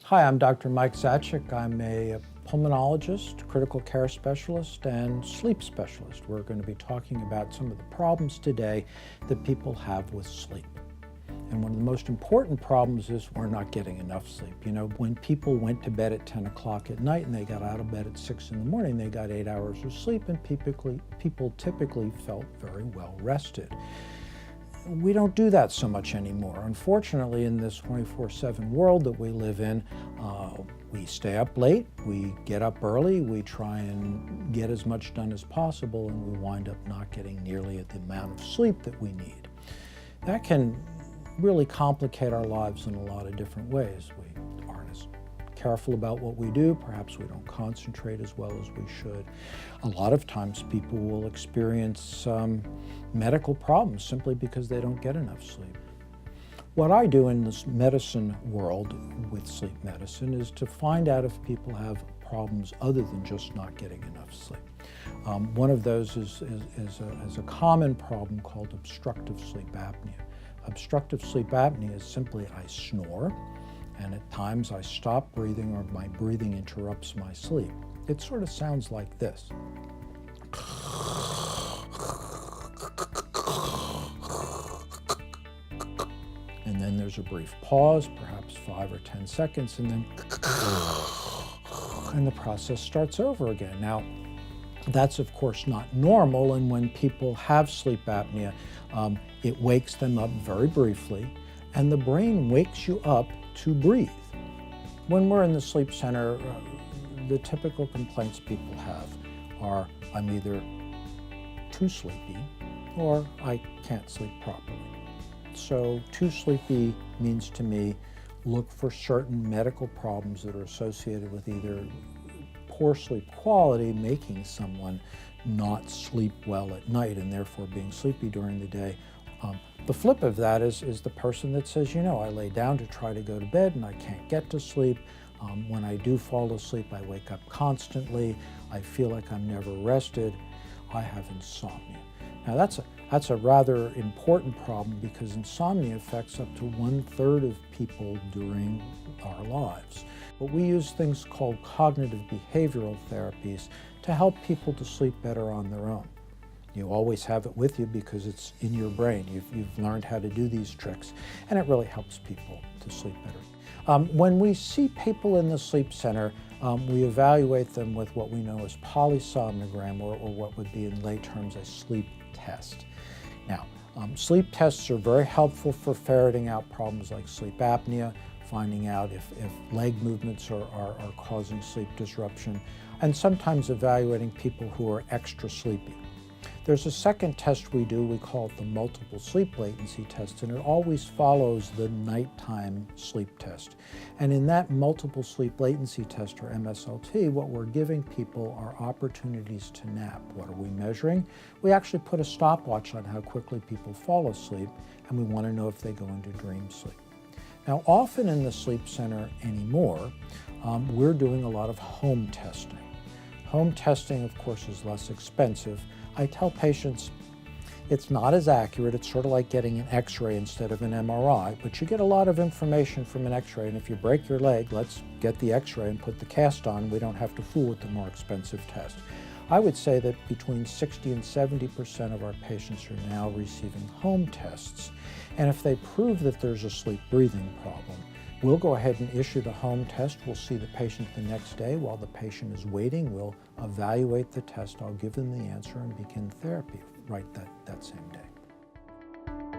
Hi, I'm Dr. Mike Zachek. I'm a pulmonologist, critical care specialist, and sleep specialist. We're going to be talking about some of the problems today that people have with sleep. And one of the most important problems is we're not getting enough sleep. You know, when people went to bed at 10 o'clock at night and they got out of bed at 6 in the morning, they got 8 hours of sleep, and people typically felt very well rested. We don't do that so much anymore. Unfortunately, in this 24/7 world that we live in, we stay up late, we get up early, we try and get as much done as possible, and we wind up not getting nearly the amount of sleep that we need. That can really complicate our lives in a lot of different ways. We aren't as careful about what we do. Perhaps we don't concentrate as well as we should. A lot of times people will experience medical problems simply because they don't get enough sleep. What I do in this medicine world with sleep medicine is to find out if people have problems other than just not getting enough sleep. One of those is a common problem called obstructive sleep apnea. Obstructive sleep apnea is simply I snore, and at times I stop breathing or my breathing interrupts my sleep. It sort of sounds like this. And then there's a brief pause, perhaps 5 or 10 seconds, and then and the process starts over again. Now, that's of course not normal, and when people have sleep apnea, it wakes them up very briefly, and the brain wakes you up to breathe. When we're in the sleep center, the typical complaints people have are, I'm either too sleepy or I can't sleep properly. So too sleepy means to me, look for certain medical problems that are associated with either poor sleep quality, making someone not sleep well at night and therefore being sleepy during the day. The flip of that is the person that says, you know, I lay down to try to go to bed and I can't get to sleep. When I do fall asleep, I wake up constantly. I feel like I'm never rested. I have insomnia. Now that's a rather important problem because insomnia affects up to 1/3 of people during our lives. But we use things called cognitive behavioral therapies to help people to sleep better on their own. You always have it with you because it's in your brain. You've learned how to do these tricks, and it really helps people to sleep better. When we see people in the sleep center, we evaluate them with what we know as polysomnogram, or what would be in lay terms a sleep test. Now, sleep tests are very helpful for ferreting out problems like sleep apnea, finding out if leg movements are causing sleep disruption, and sometimes evaluating people who are extra sleepy. There's a second test we do, we call it the multiple sleep latency test, and it always follows the nighttime sleep test. And in that multiple sleep latency test, or MSLT, what we're giving people are opportunities to nap. What are we measuring? We actually put a stopwatch on how quickly people fall asleep, and we want to know if they go into dream sleep. Now, often in the sleep center anymore, we're doing a lot of home testing. Home testing, of course, is less expensive. I tell patients it's not as accurate. It's sort of like getting an X-ray instead of an MRI, but you get a lot of information from an X-ray, and if you break your leg, let's get the X-ray and put the cast on. We don't have to fool with the more expensive test. I would say that between 60 and 70% of our patients are now receiving home tests, and if they prove that there's a sleep breathing problem, we'll go ahead and issue the home test. We'll see the patient the next day. While the patient is waiting, we'll evaluate the test. I'll give them the answer and begin therapy right that same day.